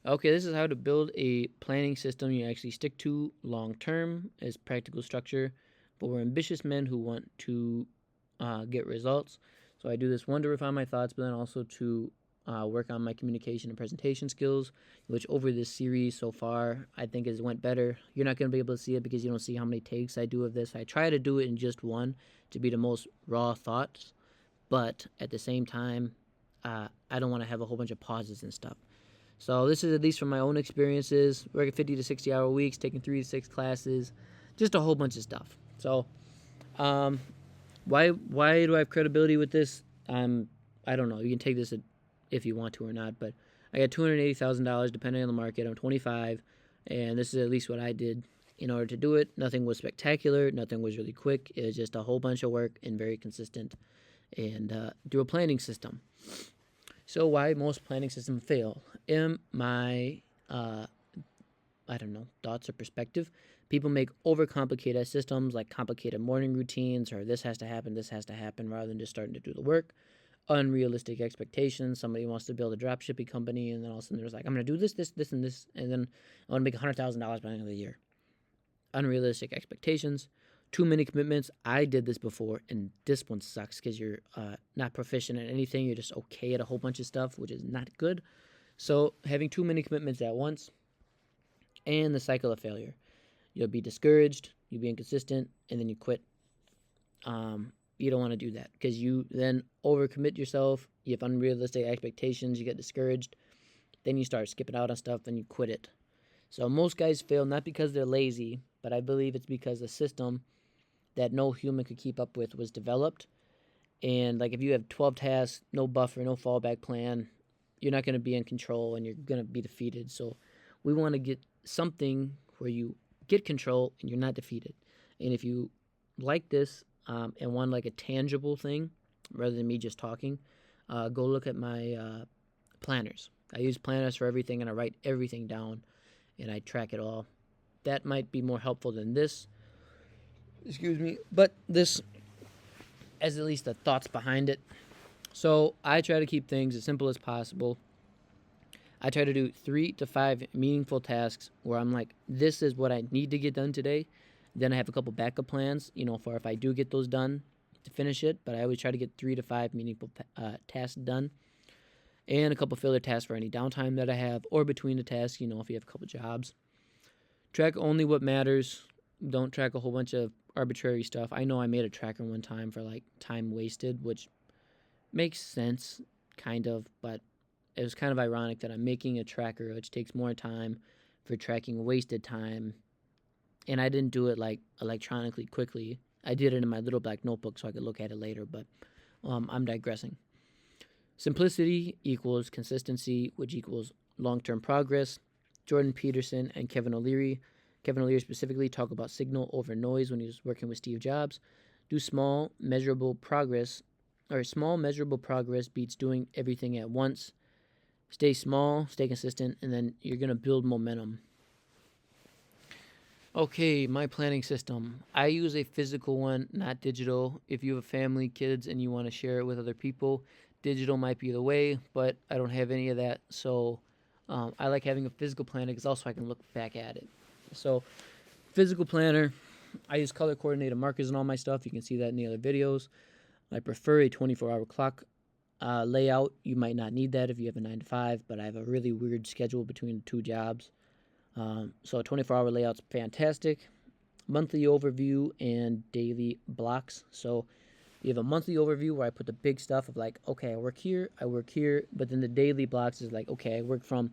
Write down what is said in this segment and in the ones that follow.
Okay, this is how to build a planning system you actually stick to long term as practical structure, but we're ambitious men who want to get results. So I do this one to refine my thoughts, but then also to work on my communication and presentation skills, which over this series so far I think has went better. You're not going to be able to see it because you don't see how many takes I do of this. I try to do it in just one to be the most raw thoughts, but at the same time, I don't want to have a whole bunch of pauses and stuff. So this is at least from my own experiences, working 50 to 60 hour weeks, taking 3 to 6 classes, just a whole bunch of stuff. So um, why do I have credibility with this? I don't know. You can take this if you want to or not, but I got $280,000 depending on the market. I'm 25, and this is at least what I did in order to do it. Nothing was spectacular. Nothing was really quick. It was just a whole bunch of work and very consistent, and do a planning system. So why most planning systems fail? In my I don't know, thoughts or perspective, people make overcomplicated systems like complicated morning routines or this has to happen rather than just starting to do the work. Unrealistic expectations. Somebody wants to build a dropshipping company and then all of a sudden there's like, I'm gonna do this, and this, and then I want to make $100,000 by the end of the year. Unrealistic expectations. Too many commitments. I did this before, and this one sucks because you're not proficient in anything. You're just okay at a whole bunch of stuff, which is not good. So having too many commitments at once, and the cycle of failure. You'll be discouraged, you'll be inconsistent, and then you quit. You don't want to do that because you then overcommit yourself. You have unrealistic expectations. You get discouraged. Then you start skipping out on stuff and you quit it. So most guys fail not because they're lazy, but I believe it's because the system that no human could keep up with was developed. And like if you have 12 tasks, no buffer, no fallback plan, you're not going to be in control and you're going to be defeated. So we want to get something where you get control and you're not defeated. And if you like this and want like a tangible thing rather than me just talking, go look at my planners. I use planners for everything and I write everything down and I track it all. That might be more helpful than this. Excuse me. But this has at least the thoughts behind it. So I try to keep things as simple as possible. I try to do 3 to 5 meaningful tasks where I'm like, this is what I need to get done today. Then I have a couple backup plans, for if I do get those done to finish it. But I always try to get 3 to 5 meaningful tasks done. And a couple filler tasks for any downtime that I have or between the tasks, if you have a couple jobs. Track only what matters. Don't track a whole bunch of arbitrary stuff. I know I made a tracker one time for like time wasted, which makes sense, kind of, but it was kind of ironic that I'm making a tracker which takes more time for tracking wasted time, and I didn't do it like electronically quickly. I did it in my LittleBlackNotebook so I could look at it later, but I'm digressing. Simplicity equals consistency, which equals long-term progress. Jordan Peterson and Kevin O'Leary specifically talk about signal over noise when he was working with Steve Jobs. Do small, measurable progress beats doing everything at once. Stay small, stay consistent, and then you're going to build momentum. Okay, my planning system. I use a physical one, not digital. If you have a family, kids, and you want to share it with other people, digital might be the way, but I don't have any of that. So I like having a physical planner because also I can look back at it. So physical planner, I use color coordinated markers in all my stuff. You can see that in the other videos. I prefer a 24-hour clock layout. You might not need that if you have a 9 to 5, but I have a really weird schedule between 2 jobs. So a 24-hour layout's fantastic. Monthly overview and daily blocks. So you have a monthly overview where I put the big stuff of like, okay, I work here, but then the daily blocks is like, okay, I work from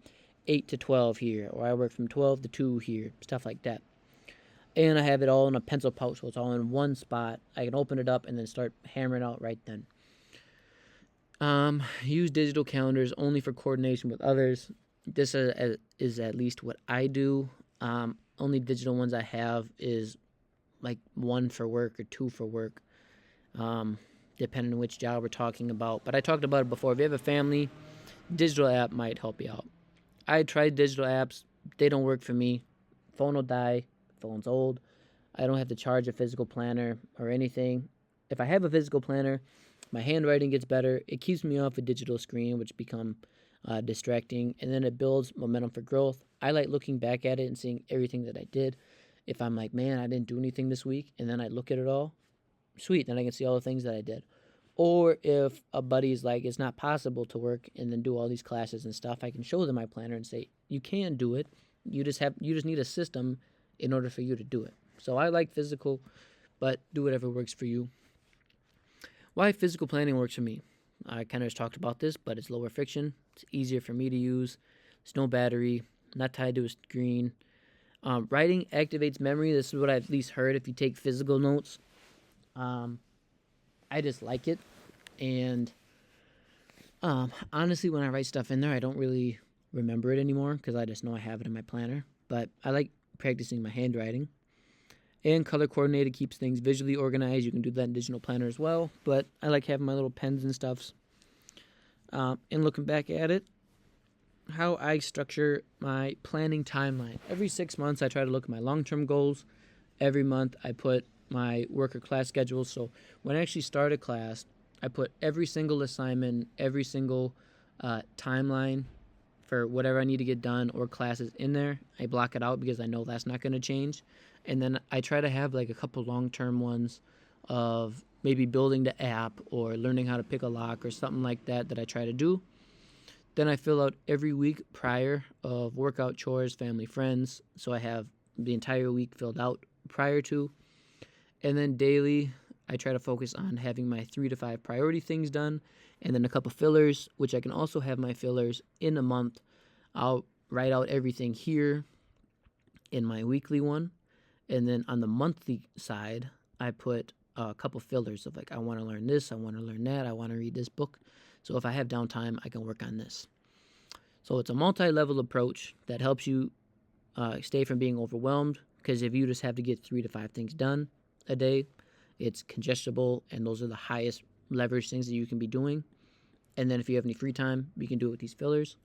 8 to 12 here, or I work from 12 to 2 here, stuff like that. And I have it all in a pencil pouch, so it's all in one spot. I can open it up and then start hammering out right then. Use digital calendars only for coordination with others. This is at least what I do. Only digital ones I have is like 1 for work or 2 for work, depending on which job we're talking about. But I talked about it before. If you have a family, digital app might help you out. I tried digital apps. They don't work for me. Phone will die. Phone's old. I don't have to charge a physical planner or anything. If I have a physical planner, my handwriting gets better. It keeps me off a digital screen, which become distracting, and then it builds momentum for growth. I like looking back at it and seeing everything that I did. If I'm like, man, I didn't do anything this week, and then I look at it all, sweet, then I can see all the things that I did. Or if a buddy's like, it's not possible to work and then do all these classes and stuff, I can show them my planner and say, you can do it. You just need a system in order for you to do it. So I like physical, but do whatever works for you. Why physical planning works for me? I kind of just talked about this, but it's lower friction. It's easier for me to use. There's no battery, not tied to a screen. Writing activates memory. This is what I've at least heard if you take physical notes. I just like it. And honestly, when I write stuff in there, I don't really remember it anymore because I just know I have it in my planner. But I like practicing my handwriting. And color coordinated keeps things visually organized. You can do that in digital planner as well. But I like having my little pens and stuffs. And looking back at it, how I structure my planning timeline. Every 6 months, I try to look at my long-term goals. Every month, I put my work or class schedule. So when I actually start a class, I put every single assignment, every single timeline for whatever I need to get done or classes in there. I block it out because I know that's not going to change. And then I try to have like a couple long-term ones of maybe building the app or learning how to pick a lock or something like that I try to do. Then I fill out every week prior of workout, chores, family, friends. So I have the entire week filled out prior to. And then daily, I try to focus on having my 3 to 5 priority things done. And then a couple fillers, which I can also have my fillers in a month. I'll write out everything here in my weekly one. And then on the monthly side, I put a couple fillers of like, I want to learn this, I want to learn that, I want to read this book. So if I have downtime, I can work on this. So it's a multi-level approach that helps you stay from being overwhelmed, because if you just have to get 3 to 5 things done a day, it's congestible, and those are the highest leverage things that you can be doing. And then if you have any free time, you can do it with these fillers.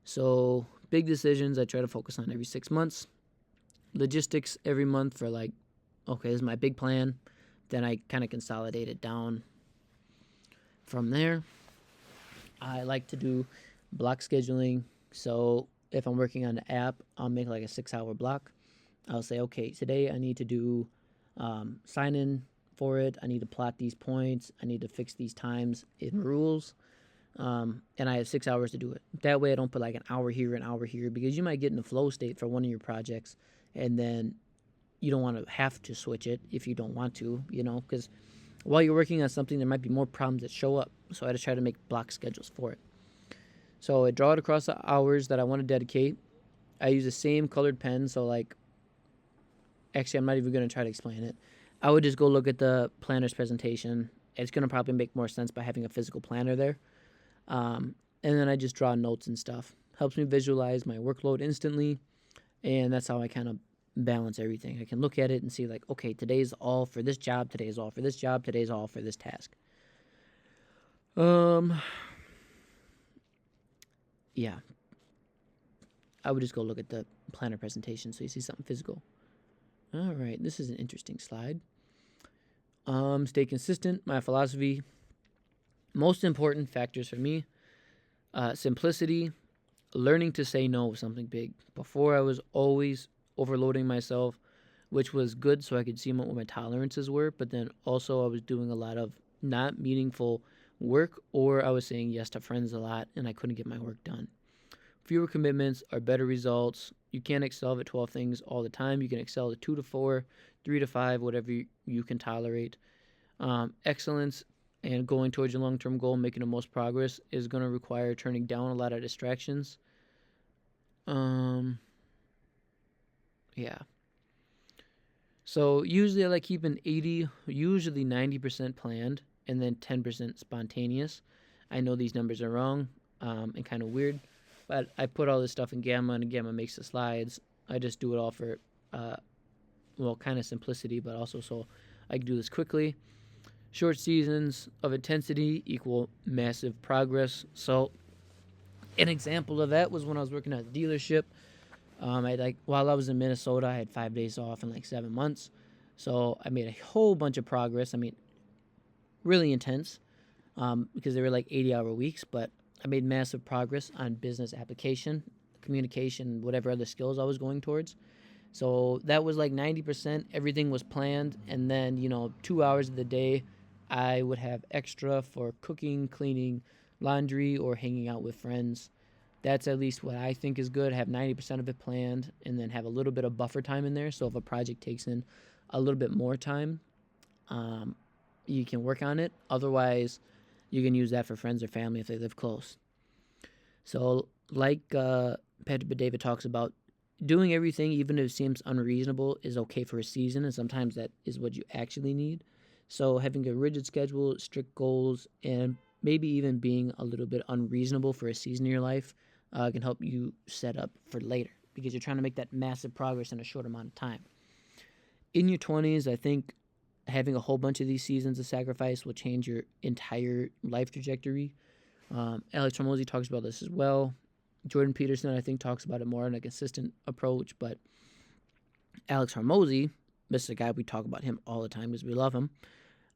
So big decisions I try to focus on every 6 months. Logistics every month for like, okay, this is my big plan. Then I kind of consolidate it down from there. I like to do block scheduling. So if I'm working on the app, I'll make like a 6-hour block. I'll say, okay, today I need to do sign in for it. I need to plot these points. I need to fix these times in rules. And I have 6 hours to do it. That way I don't put like an hour here, because you might get in a flow state for one of your projects, and then you don't want to have to switch it if you don't want to, because while you're working on something, there might be more problems that show up. So I just try to make block schedules for it. So I draw it across the hours that I want to dedicate. I use the same colored pen. So like, actually, I'm not even going to try to explain it. I would just go look at the planner's presentation. It's going to probably make more sense by having a physical planner there. And then I just draw notes and stuff. Helps me visualize my workload instantly. And that's how I kind of balance everything. I can look at it and see like, okay, today's all for this job, today's all for this job, today's all for this task. Yeah. I would just go look at the planner presentation so you see something physical. All right, this is an interesting slide. Stay consistent, my philosophy. Most important factors for me, simplicity, learning to say no was something big. Before, I was always overloading myself, which was good so I could see what my tolerances were, but then also I was doing a lot of not meaningful work, or I was saying yes to friends a lot and I couldn't get my work done. Fewer commitments are better results. You can't excel at 12 things all the time. You can excel at 2 to 4, 3 to 5, whatever you can tolerate. Excellence and going towards your long-term goal, making the most progress, is going to require turning down a lot of distractions. Yeah. So usually I like keeping 80, usually 90% planned, and then 10% spontaneous. I know these numbers are wrong and kind of weird, but I put all this stuff in Gamma, and Gamma makes the slides. I just do it all for, kind of simplicity, but also so I can do this quickly. Short seasons of intensity equal massive progress. So an example of that was when I was working at a dealership. While I was in Minnesota, I had 5 days off in like 7 months. So I made a whole bunch of progress. I mean, really intense because they were like 80-hour weeks, but I made massive progress on business application, communication, whatever other skills I was going towards. So that was like 90%. Everything was planned. And then, 2 hours of the day, I would have extra for cooking, cleaning, laundry, or hanging out with friends. That's at least what I think is good. Have 90% of it planned and then have a little bit of buffer time in there. So if a project takes in a little bit more time, um, you can work on it. Otherwise, you can use that for friends or family if they live close. So, like Patrick David talks about, doing everything, even if it seems unreasonable, is okay for a season, and sometimes that is what you actually need. So, having a rigid schedule, strict goals, and maybe even being a little bit unreasonable for a season in your life can help you set up for later because you're trying to make that massive progress in a short amount of time. In your 20s, I think having a whole bunch of these seasons of sacrifice will change your entire life trajectory. Alex Hormozy talks about this as well. Jordan Peterson, I think, talks about it more in a consistent approach, but Alex Hormozy, this is a guy we talk about him all the time because we love him.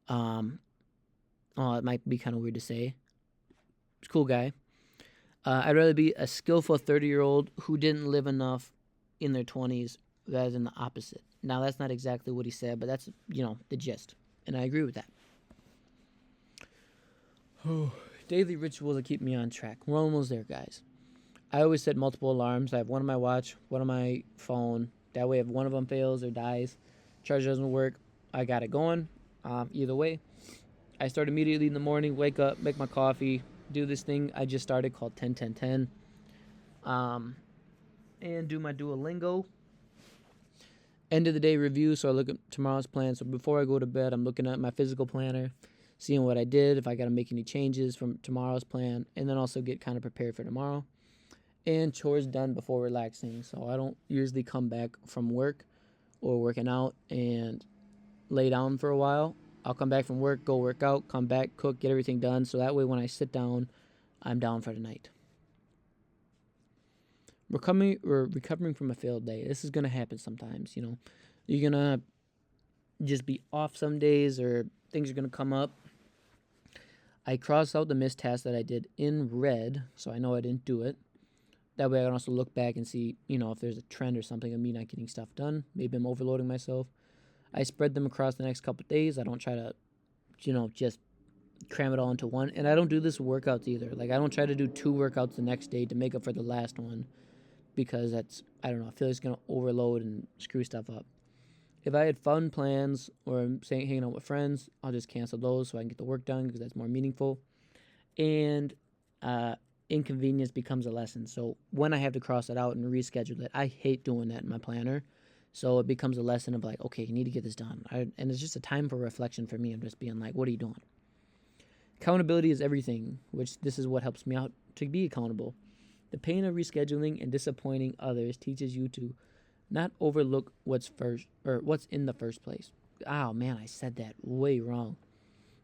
It might be kind of weird to say. He's a cool guy. I'd rather be a skillful 30-year-old who didn't live enough in their 20s rather than the opposite. Now, that's not exactly what he said, but that's, the gist. And I agree with that. Daily rituals that keep me on track. We're almost there, guys. I always set multiple alarms. I have one on my watch, one on my phone. That way, if one of them fails or dies, charger doesn't work, I got it going. Either way, I start immediately in the morning, wake up, make my coffee, do this thing I just started called 10-10-10, and do my Duolingo. End of the day review, so I look at tomorrow's plan. So before I go to bed, I'm looking at my physical planner, seeing what I did, if I got to make any changes from tomorrow's plan, and then also get kind of prepared for tomorrow. And chores done before relaxing. So I don't usually come back from work or working out and lay down for a while. I'll come back from work, go work out, come back, cook, get everything done. So that way when I sit down, I'm down for the night. Recovering from a failed day. This is going to happen sometimes, You're going to just be off some days or things are going to come up. I cross out the missed task that I did in red, so I know I didn't do it. That way I can also look back and see, if there's a trend or something of me not getting stuff done. Maybe I'm overloading myself. I spread them across the next couple of days. I don't try to, just cram it all into one. And I don't do this with workouts either. Like, I don't try to do 2 workouts the next day to make up for the last one because that's, I don't know, I feel like it's going to overload and screw stuff up. If I had fun plans or hanging out with friends, I'll just cancel those so I can get the work done because that's more meaningful. And inconvenience becomes a lesson. So when I have to cross it out and reschedule it, I hate doing that in my planner. So it becomes a lesson of like, okay, you need to get this done. And it's just a time for reflection for me of just being like, what are you doing? Accountability is everything, which this is what helps me out to be accountable. The pain of rescheduling and disappointing others teaches you to not overlook what's in the first place. Oh man, I said that way wrong.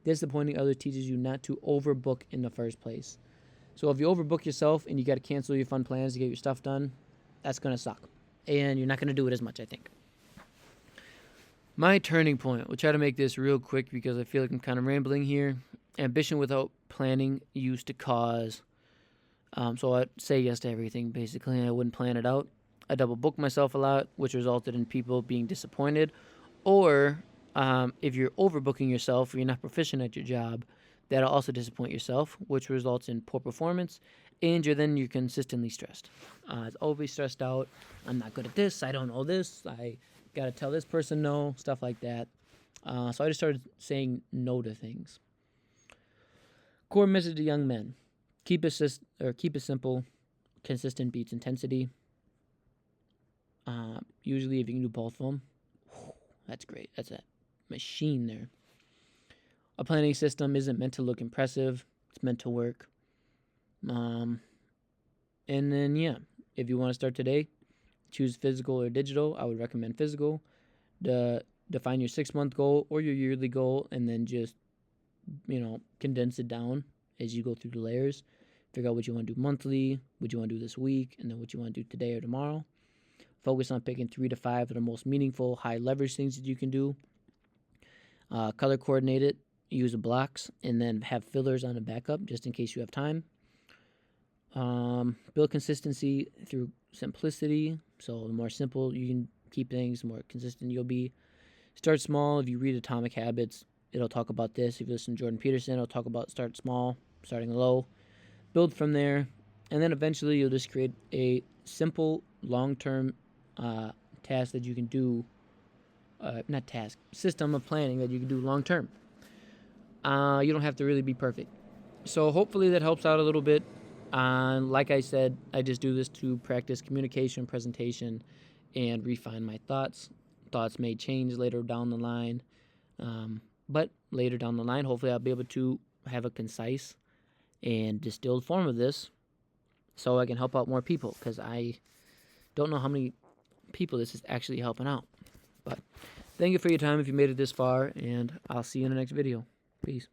Disappointing others teaches you not to overbook in the first place. So if you overbook yourself and you got to cancel your fun plans to get your stuff done, that's going to suck. And you're not going to do it as much, I think. My turning point, we'll try to make this real quick because I feel like I'm kind of rambling here. Ambition without planning used to cause, so I'd say yes to everything, basically, and I wouldn't plan it out. I double booked myself a lot, which resulted in people being disappointed. Or if you're overbooking yourself or you're not proficient at your job, that'll also disappoint yourself, which results in poor performance, and you're consistently stressed. It's always stressed out. I'm not good at this. I don't know this. I got to tell this person no, stuff like that. So I just started saying no to things. Core message to young men: keep it simple. Consistent beats intensity. Usually, if you can do both of them, that's great. That's a machine there. A planning system isn't meant to look impressive. It's meant to work. And then, if you want to start today, choose physical or digital. I would recommend physical. Define your 6-month goal or your yearly goal, and then just, condense it down as you go through the layers. Figure out what you want to do monthly, what you want to do this week, and then what you want to do today or tomorrow. Focus on picking 3 to 5 of the most meaningful, high-leverage things that you can do. Color coordinate it. Use the blocks, and then have fillers on the backup just in case you have time. Build consistency through simplicity. So the more simple you can keep things, the more consistent you'll be. Start small. If you read Atomic Habits, it'll talk about this. If you listen to Jordan Peterson, it'll talk about start small, starting low. Build from there. And then eventually you'll just create a simple, long-term task that you can do. Not task, system of planning that you can do long-term. You don't have to really be perfect. So hopefully that helps out a little bit. Like I said, I just do this to practice communication, presentation, and refine my thoughts. Thoughts may change later down the line, but later down the line, hopefully I'll be able to have a concise and distilled form of this so I can help out more people, because I don't know how many people this is actually helping out. But thank you for your time if you made it this far, and I'll see you in the next video. Peace.